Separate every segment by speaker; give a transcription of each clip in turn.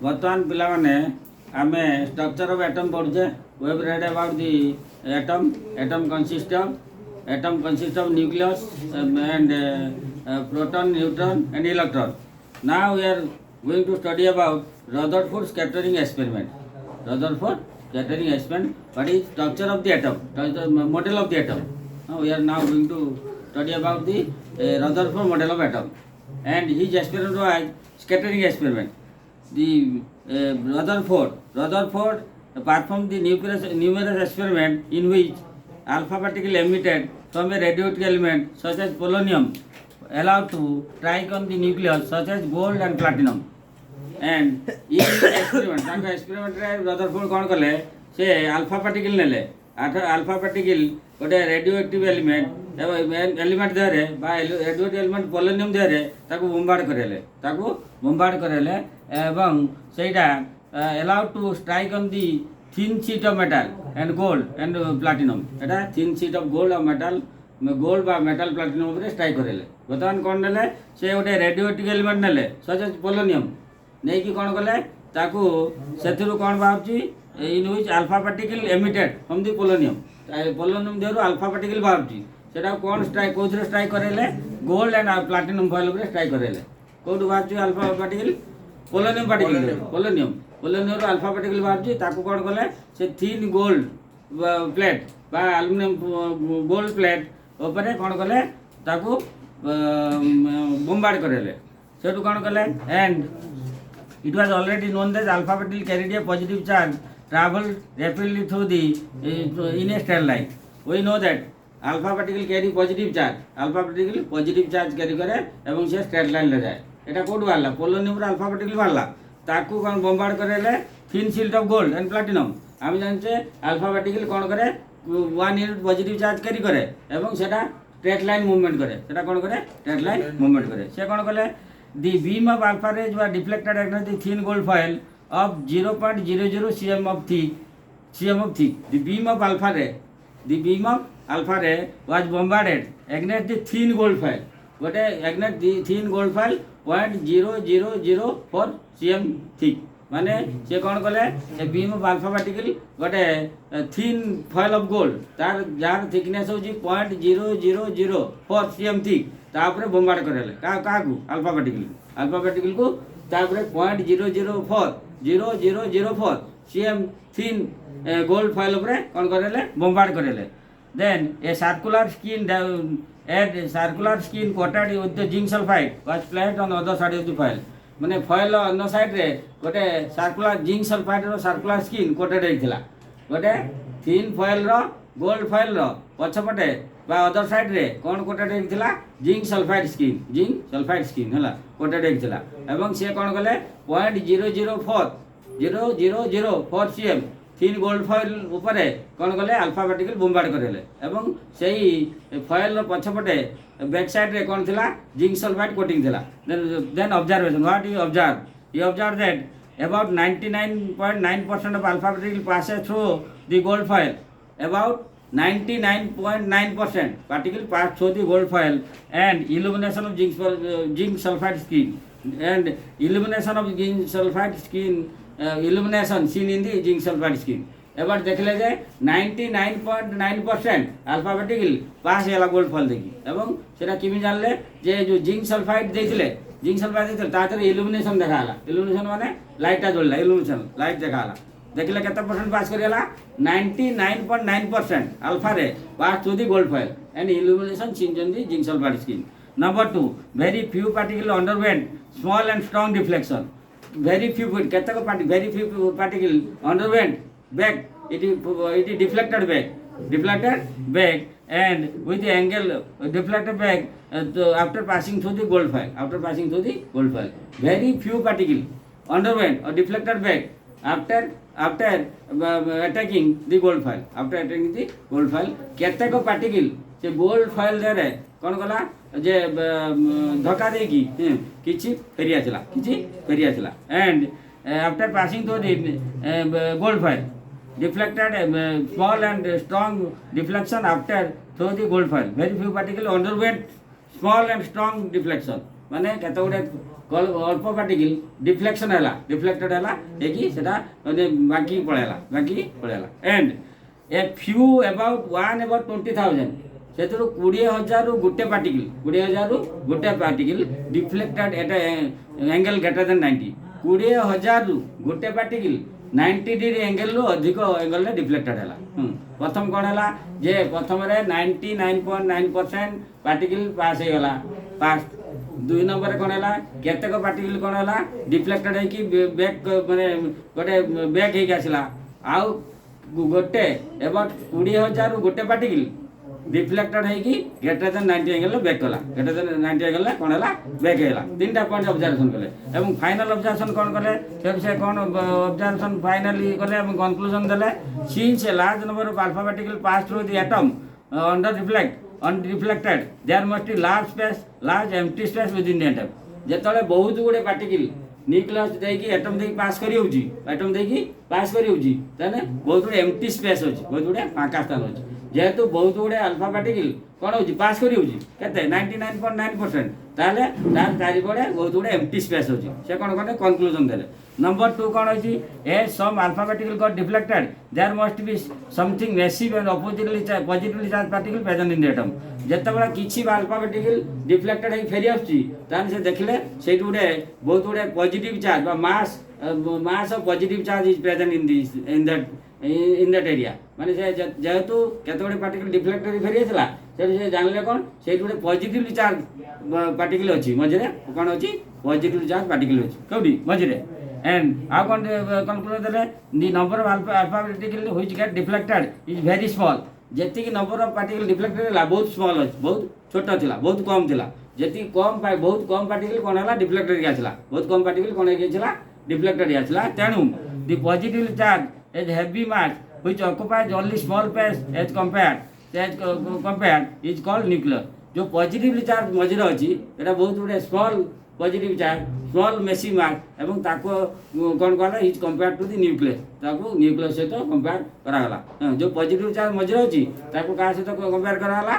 Speaker 1: बर्तमान पिला माने आमे स्ट्रक्चर ऑफ एटम पढ़ुचे we have read about the atom consist of nucleus and proton neutron and electron now we are going to study about Rutherford scattering experiment what is structure of the atom model of the atom we are now going to study about the Rutherford model of atom and his experiment was scattering experiment. The Rutherford performed the numerous experiment in which alpha particle emitted from a radioactive element such as polonium allowed to strike on the nucleus such as gold and platinum. And in experiment Rutherford कौन कले से alpha particle नेले alpha particle गोटे radioactive element देरे बा radioactive element polonium देरे ताको बोम्बार्ड करेले एवं सेटा allowed to strike on the thin sheet of metal and gold and platinum एटा थिन शीट ऑफ गोल्ड और मेटल गोल्ड बा मेटल प्लाटिनम ऊपर स्ट्राइक करेले बर्तमान कोन नेले से गोटे रेडियोएक्टिव एलिमेंट नेले सच एज पोलोनियम नहीं कि कौन कले ताकू सेथिरु कौन बाहरची in which alpha particle emitted from the polonium देरु अल्फा पार्टिकल बाहरची सेटा कौन स्ट्राइक कोथरे स्ट्राइक करेले गोल्ड एंड प्लाटिनम फॉइल ऊपर स्ट्राइक करेले कोड बाहरची अल्फा पार्टिकल पोलोनियम रो अल्फा पार्टिकल बाहरची ताकू कौन कले से थिन गोल्ड प्लेट बा एल्युमिनियम गोल्ड प्लेट ऊपर कौन कले ताकू बोम्बार्ड करेले सेटू कौन कले and it was already known that alpha particle carried a positive charge traveled rapidly through the in a straight line. We know that alpha particle carry positive charge carry करे एवं से straight line ले जाए एटा code वाला polonium रो alpha particle वाला ताकू कौन बम्बार्ड करेले thin sheet of gold and platinum हम जानचे अल्फा पार्टिकल कौन करे 1 यूनिट पॉजिटिव चार्ज कैरी करे एवं सेटा स्ट्रेट लाइन मूवमेंट करे सेटा कौन करे स्ट्रेट लाइन मूवमेंट करे से कौन कले the beam of alpha rays were deflected against the thin gold foil of 0.00 cm of thick. The beam of alpha ray was bombarded against the thin gold foil. What against the thin gold foil 0.0004 cm thick. माने से कौन कले a beam of alpha particle गोटे thin foil of gold तार jar thickness होची 0.0004 cm thick तापरे बोम्बार्ड करेले काकू alpha particle को तापरे 0.0004 cm थिन गोल्ड फॉइल ऊपर कौन करेले बोम्बार्ड करेले then a circular screen coated with the zinc sulphide was placed on other side of the foil माने फॉइल अन्न साइड रे गोटे सर्कुलर जिंक सल्फाइड रो सर्कुलर स्किन कोटेड हेथिला गोटे थिन फॉइल रो गोल्ड फॉइल रो पछपटे बा अदर साइड रे कोन कोटेड हेथिला जिंक सल्फाइड स्किन हला कोटेड हेथिला एवं से कोन गले 0.0004 cm थिन गोल्ड फॉइल ऊपर कोन गले अल्फा पार्टिकल बोम्बार्ड करेले एवं सेही फॉइल रो पछपटे बैक साइड रे कोन थिला जिंक सल्फाइड कोटिंग थिला then observation what you observe that about 99.9% of alpha particle passes through the gold foil about 99.9% particle pass through the gold foil and illumination of zinc sulfide skin and illumination of zinc sulfide skin illumination seen in the zinc sulfide skin एबार देखले जे 99.9% alpha particle पास होला gold foil देखि एवं सेटा किमि जानले जे जो zinc sulphide देथिले तातर illumination देखाला इल्यूमिनेशन माने लाइटा जोड़ला इल्यूमिनेशन लाइट देखाला देखले केते परसेंट पास करेला 99.9% alpha ray pass to the gold foil and illumination seen in the zinc sulphide screen number 2 very few particle underwent small and strong deflection very few particle underwent back it is deflected back and with the angle deflected back after passing through the gold foil very few particle underwent or deflected back after attacking the gold foil केतेक particle से gold foil दे कौन कला जे धक्का दे की किछि फेरिया चला and after passing through the gold foil deflected small and strong deflection after through the gold foil very few particle underwent small and strong deflection माने केते गुडे अल्प पार्टिकल डिफ्लेक्शन है डिफ्लेक्टेड है कि सेटा माने बाकी पळेला एंड ए फ्यू अबाउट 20,000 से 20,000 रु गोटे particle deflected at angle greater than 90 20,000 रु गोटे पार्टिकल 90 डिग्री एंगल रु अधिक एंगल रे डिफ्लेक्टेड है प्रथम कौन है जे प्रथम 99.9% पार्टिकल पास हो गला पास 2 नंबर कौन है केतेक पार्टिकल कौन है डिफ्लेक्टेड है कि बैक माने गोटे बैक हे आसला आउ गोटे अबाउट 20,000 गोटे पार्टिकल डिफ्लेक्टेड है कि ग्रेटर देन 90 एंगल बैक कला ग्रेटर देन 90 एंगल कौन है बैक हैला तीनटा पॉइंट ऑब्जर्वेशन कले एवं फाइनल ऑब्जर्वेशन कौन कले से कौन ऑब्जर्वेशन फाइनली कले एवं कंक्लूजन देले since a large number of alpha particle pass through the atom undeflected there must be large empty space within the atom जेतले बहुत गुडे पार्टिकल न्यूक्लियस देकी एटम देकी पास करी होची तने बहुत गुडे एम्प्टी स्पेस होची बहुत गुडे फांका स्थान होची जेहेतु बहुत गुडे अल्फा पार्टिकल कौन होची पास करी होची केते 99.9% ताले तार चारिपड़े बहुत गुडे एम्प्टी स्पेस होची से कौन कने कंक्लूजन देले नंबर 2 कौन होची a some alpha particle got deflected there must be something massive and positively charge particle present in the atom जेतेबेला किछि अल्फा पार्टिकल डिफ्लेक्टेड है फेरी आछी तान से देखले सेट गुडे बहुत गुडे पॉजिटिव चार्ज बा mass of positive charge is present in that area माने जेहेतु केते गुडे पार्टिकल डिफ्लेक्टेड फेरी आछला से जानले कौन से गुडे पॉजिटिवली चार्ज पार्टिकल अछि मझरे कौन अछि पॉजिटिव चार्ज पार्टिकल अछि कोडी मझरे and how can conclude that the number of alpha particle which get deflected is very small जेति कि नंबर ऑफ पार्टिकल डिफ्लेक्टेड ला बहुत स्मॉल अछि बहुत छोटा थिला बहुत कम थिला जेति कम बहुत कम पार्टिकल कोन हला डिफ्लेक्टेड आछला बहुत कम पार्टिकल कोन गेछला डिफ्लेक्टेड आछला तेनु the positive charge is heavy mass which occupies only small space as compared is called nuclear जो पॉजिटिव चार्ज मझिर अछि एटा बहुत गुडे small positive charge small massy mass एवं ताको कौन कहला is compare to the nucleus ताको न्यूक्लियस सहित कंपेयर करा गला जो पॉजिटिव चार्ज मझिर अछि ताको का सहित कंपेयर करा गला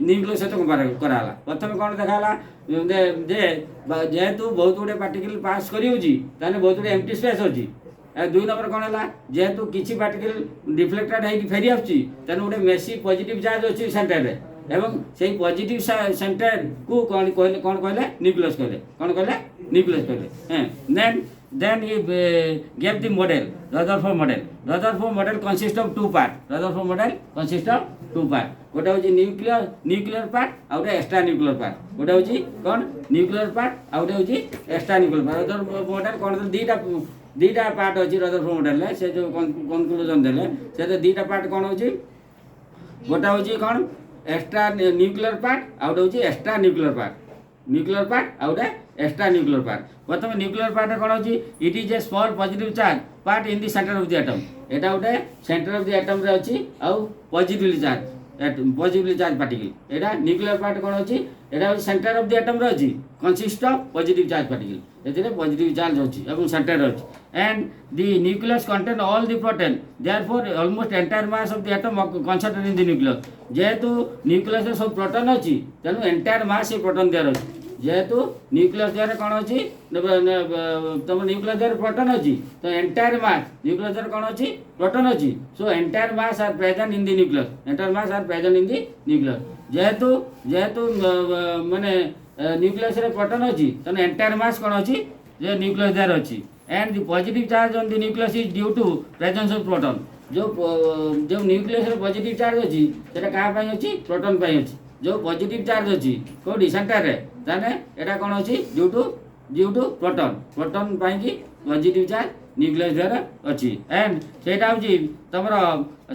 Speaker 1: न्यूक्लियस सहित कंपेयर करा गला प्रथम कौन देखाला जे जेहेतु बहुत गुडे पार्टिकल पास करी होजी ताने बहुत गुडे एम्प्टी स्पेस होजी 2 नंबर कौन है जेहेतु किछि पार्टिकल डिफ्लेक्टेड है कि फेरी आछि ताने गुडे मेसी पॉजिटिव चार्ज अछि सेंटर रे एवं से पॉजिटिव सेंटर को कौन कहले न्यूक्लियस कहले then he gave the model Rutherford model consists of two part गोटे होची न्यूक्लियर पार्ट आ गोटे एक्स्ट्रा न्यूक्लियर पार्ट गोटे होची कौन न्यूक्लियर पार्ट आ गोटे होची extra nuclear part Rutherford model कौन दीटा पार्ट अछि रदरफोर्ड मॉडल से जो कंक्लूजन देले से दीटा पार्ट कौन होची गोटे होची कौन एक्स्ट्रा न्यूक्लियर पार्ट आउट होची extra nuclear part out extra nuclear part प्रथम न्यूक्लियर पार्ट कौन होची it is a small positive charge part in the centre of the atom एटा गोटे सेंटर ऑफ द एटम रे अछि आ पॉजिटिवली चार्ज पार्टिकल एटा न्यूक्लियर पार्ट कौन होची एटा सेंटर ऑफ द एटम रे अछि consist of positive charge particle एथिरे पॉजिटिव चार्ज अछि एवं सेंटर अछि and the nucleus contain all the protein therefore almost entire mass of the atom concentrated in the nucleus जेहेतु न्यूक्लियस रे सब proton अछि तेनु एंटायर मास ए प्रोटॉन देयर अछि जेहेतु न्यूक्लियस देयर कोन अछि तम न्यूक्लियस देयर प्रोटॉन अछि तो एंटायर मास न्यूक्लियस देयर कोन अछि प्रोटॉन अछि so entire mass are present in the nucleus जेहेतु माने न्यूक्लियस रे प्रोटॉन अछि तेनु एंटायर मास कोन अछि जे न्यूक्लियस देयर अछि and the positive charge on the nucleus is due to presence of proton जो न्यूक्लियस रे पॉजिटिव चार्ज अछि सेटा का पय अछि प्रोटॉन पय अछि जो पॉजिटिव चार्ज अछि कोडी सेंटर रे ताने एटा कोन अछि ड्यू टू प्रोटॉन पय कि पॉजिटिव चार्ज न्यूक्लियस द्वारा अछि एंड सेटा होछि तमरो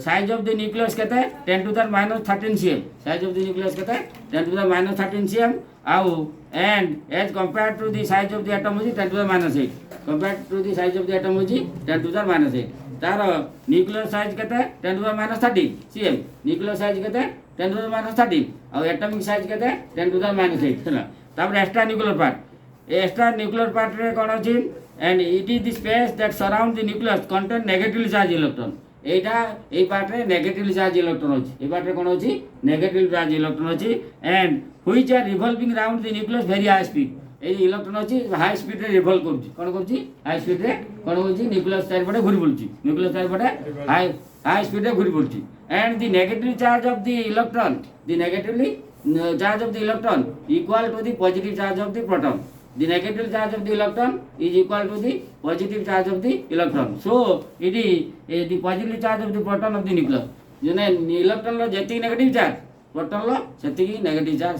Speaker 1: साइज ऑफ द न्यूक्लियस केते 10 to the minus 13 cm size of the nucleus केते 10 to the minus 13 cm आउ and as compared to the size of the atom होछि 10 to the minus 8 compared to the size of the atom होछि 10 to the minus 8 तार nuclear size केते 10 to the minus 13 cm nuclear size केते 10 to the minus 13 और atomic size केते 10 to the minus 8 हला तापर extra nuclear part रे कोन अछि and it is the space that surround the nucleus contain negatively charged electron Etah A part रे negatively charge electron अछि ए part रे कोन अछि नेगेटिव चार्ज इलेक्ट्रॉन अछि and which are revolving around the nucleus very high speed এই electron হচ্ছে high স্পিডে revolve করছি কোন করছি হাই স্পিডে কোন করছি নিউক্লিয়াস চারিপটে ঘুরি বুলছি নিউক্লিয়াস চারিপটে হাই স্পিডে ঘুরি বুলছি and the negative charge of the electron the negatively charge of the electron equal to the positive charge of the proton. The negative charge of the electron is equal to the positive charge of the electron. So it is the positive charge of the proton of the nucleus. যেন electron যেতিকি negative charge proton lo সেতিকি negative charge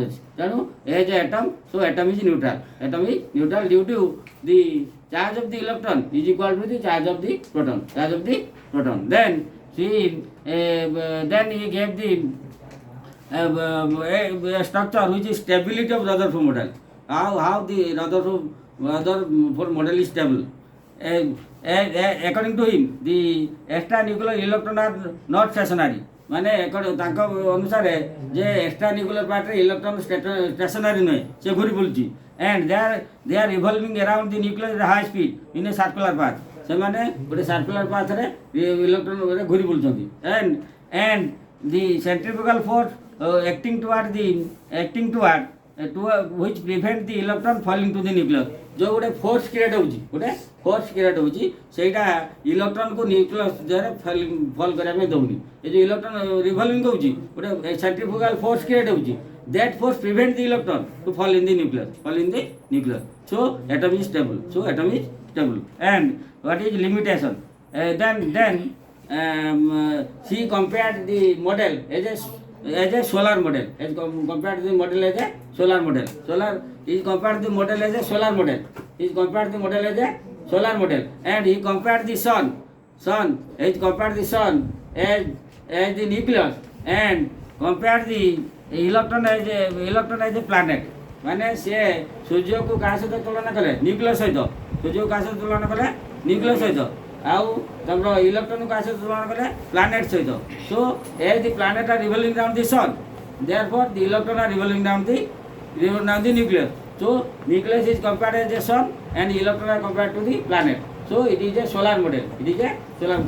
Speaker 1: আছে তেণু as a atom so atom is neutral due to the charge of the electron is equal to the charge of the proton. Then then he gave the structure which is stability of Rutherford model. How the Rutherford model is stable. According to him, the extranuclear electron are not stationary. মানে তাঙ্ক অনুসারে যে extra nuclear পার্টরে electron stationery নয় সে ঘুরি বুলছি and they are revolving around the nucleus at high speed in a circular path. ସେମାନେ ଗୋଟେ circular ପାଥରେ electron ଘୁରି ବୁଲୁଛନ୍ତି and the centrifugal force acting toward which prevent the electron falling to the nucleus. जो गोटे force create होची सेटा electron को nucleus जरे फॉल करिया में दउनी ए जो इलेक्ट्रॉन रिवॉल्विंग होची गोटे सेंट्रीफ्यूगल फोर्स क्रिएट होची that force prevent the electron to fall in the nucleus so atom is stable and what is limitation then she compared the model as a solar model compared the model as a solar model is compared the model as a solar model and he compared the sun is compared the sun as the nucleus and compared the electron as a planet माने से सूर्य को क्या सहित तुलना कले nucleus सहित सूर्य को क्या सहित तुलना कले न्यूक्लियस सहित आउ तमरो इलेक्ट्रॉन को क्या सहित तुलना कले प्लानेट सहित so as the planet are revolving round the sun therefore the electron are revolving round the nucleus so nucleus is compared as a sun and electron are compared to the planet so it is a solar model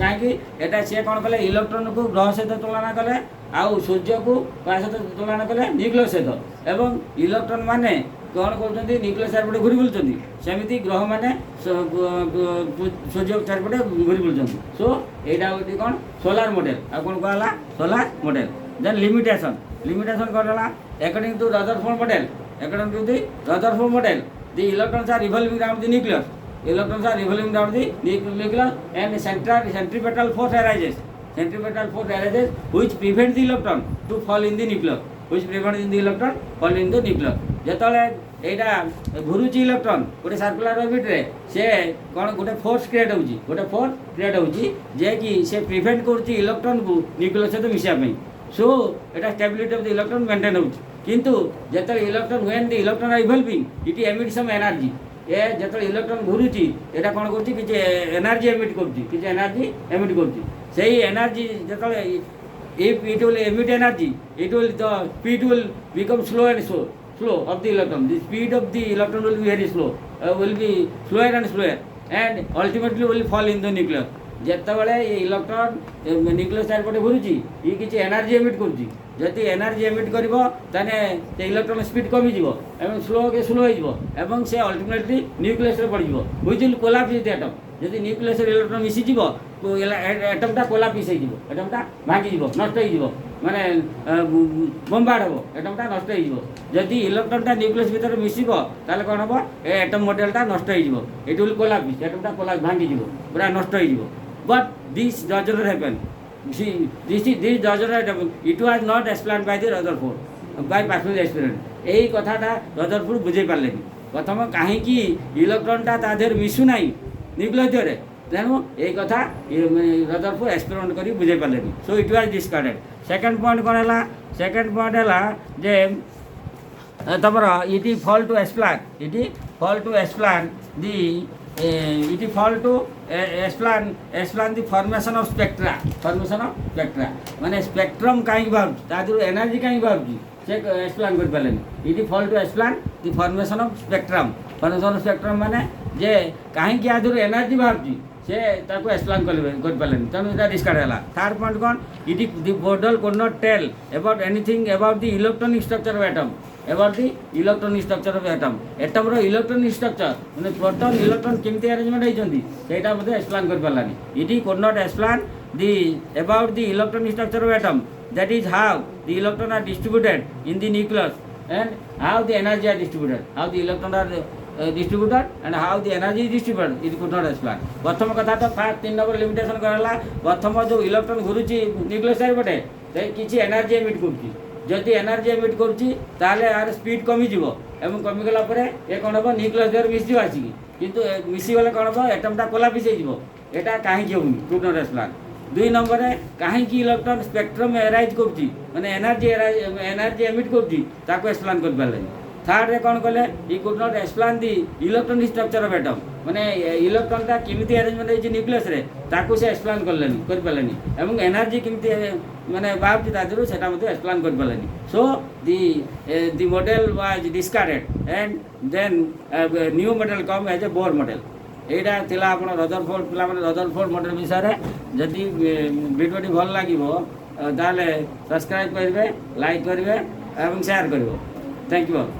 Speaker 1: कहीं एटा सी कौन कले electron को ग्रह सहित तुलना कले आउ सूर्य को क्या सहित तुलना कले न्यूक्लियस सहित एवं इलेक्ट्रॉन माने कौन कर न्यूक्लियस चारिपटे घूरी बुलुଛନ୍ତି सेमती ग्रह माने सूर्य चारिपटे घूरी बुलुଛନ୍ତି सो एटा गोटे कौन सोलार मॉडल आ कौन कहला सोलार मॉडल देन लिमिटेशन कौन है according to Rutherford model the electrons are revolving round the nucleus and centripetal force arises which prevent the electron to fall in the nucleus যেতলে এইটা ঘুরুছি ইলেকট্রন গোটে circular orbit রে সে কোন গোটে force create হଉଛି যে কি সে prevent করছি ইলেকট্রন কু nucleus সহিত মিশিয়া পাই সো এটা stability of the electron maintain হଉଛି কিন্তু যেতলে electron when the electron are evolving it emits some energy ए जो इलेक्ट्रॉन घूरुची एटा कौन कर एनर्जी एमिट कर एनर्जी जो if it will emit energy it will the speed will become slow of the electron the speed of the electron will be very slow will be slower and ultimately will fall in the nucleus ଯେତେବେଳେ ଏ electron nucleus ଚାରିପଟେ ଘୁରୁଛି ଇଏ କିଛି energy emit କରୁଛି ଯଦି energy emit କରିବ ତାହେଲେ ସେ ଇଲେକ୍ଟ୍ରନ୍ ସ୍ପିଡ୍ କମିଯିବ ଏବଂ ସ୍ଲୋ ହେଇଯିବ ଏବଂ ସେ ଅଲ୍ଟିମେଟଲି ନ୍ୟୁକ୍ଲିୟସ୍ରେ ପଡ଼ିଯିବ which will collapse the atom ଯଦି ନ୍ୟୁକ୍ଲିୟସ୍ରେ ଇଲେକ୍ଟ୍ରନ୍ ମିଶିଯିବ ଆଟମ୍ଟା କୋଲାପ୍ସ ହେଇଯିବ ଆଟମ୍ଟା ଭାଙ୍ଗିଯିବ ନଷ୍ଟ ହେଇଯିବ ମାନେ ବୋମ୍ବାର୍ଡ ହେବ ଆଟମ୍ଟା ନଷ୍ଟ ହେଇଯିବ ଯଦି ଇଲେକ୍ଟ୍ରନ୍ଟା ନ୍ୟୁକ୍ଲିୟସ୍ ଭିତରେ ମିଶିବ ତାହେଲେ କ'ଣ ହେବ ଏ ଆଟମ୍ ମଡେଲଟା ନଷ୍ଟ ହେଇଯିବ ଇଟ୍ ୱିଲ୍ କୋଲାପ୍ସ ଆଟମ୍ଟା ଭାଙ୍ଗିଯିବ ପୁରା ନଷ୍ଟ ହେଇଯିବ but this does not happen this does not happen it was not explained by the Rutherford by personal experiment এই কথাটা Rutherford বুঝাই পারলেনি প্রথম কাহিঁকি ইলেকট্রনটা তা দেহরে মিশু নাই নিউক্লিয়স দেহরে তেণু এই কথা Rutherford এক্সপেরিমেন্ট করে বুঝাই পারলেনি so it was discarded second point কোন হলা সেকেন্ড পয়েন্ট হলা যে তোমার it fall to explain the it fall to explain the formation of spectra माने स्पेक्ट्रम कहीं बाहर तादर एनर्जी कहीं बाहर से एक्सप्लेन कर पालेनी it fall to explain the formation of spectrum माने जे कहीं कि आदर एनर्जी बाहर से ताको एक्सप्लेन कर पालेनी तेणु एटा डिस्कार्ड है थर्ड पॉइंट कौन it the model could not tell about anything about the electronic structure of atom about the electron structure of atom. Atom ro electron structure মানে proton electron কেমতি arrangement হইছন্তি সেটা মধ্যে explain করি পারলানি. It could not explain the about the electron structure of atom, that is how the electron are distributed in the nucleus and how the energy are distributed, how the electron are distributed and how the energy is distributed. It could not explain. প্রথম কথা তো first 3 নম্বর limitation Corolla প্রথম যে electron ঘুরুচি nucleus চারিপটে সে কিছু energy emit করছি, যদি energy emit করছি তাহলে আর স্পিড কমিଯିବ এবং কমিগলা পরে এ কোণ হব নিউক্লিয়াস দেহরে মিশিଯିବ আসিকি, কিন্তু মিশিগলে কোণ হব এটমটা কোলাপিস হয়ে যাব। এটা কাহিঁকি হবনি, কুড নট এক্সপ্লেন। 2 নম্বরে কাহিঁকি ইলেকট্রন স্পেক্ট্রম এরাইজ করছি মানে এনার্জি এমিট করছি তাকে এক্সপ্লেন করে পারলেনি। থার্ডরে কোণ কলে ই could not explain the electron structure of atom, মানে ইলেকট্রনটা কেমিতি আরেঞ্জমেন্ট হয়েছে নিউক্লিয়াসরে তাকে সে এক্সপ্লেন করলেনি করিপারলেনি এবং এনার্জি কেমিতি মানে বাহারুଛି ତା ଦେହରୁ সেটা মধ্যে এক্সপ্লেন করিপারলেনি। So the model was discarded and then new model come as a Bohr model. এইটা ଥିଲା ଆପଣ ରଦରଫୋର୍ଡ ପିଲାମାନେ ରଦରଫୋର୍ଡ ମଡେଲ ବିଷୟରେ। ଯଦି ଭିଡ଼ିଓଟି ଭଲ ଲାଗିବ ତାହେଲେ ସବସ୍କ୍ରାଇବ୍ କରିବେ, ଲାଇକ୍ କରିବେ ଏବଂ ସେୟାର କରିବ। Thank you all.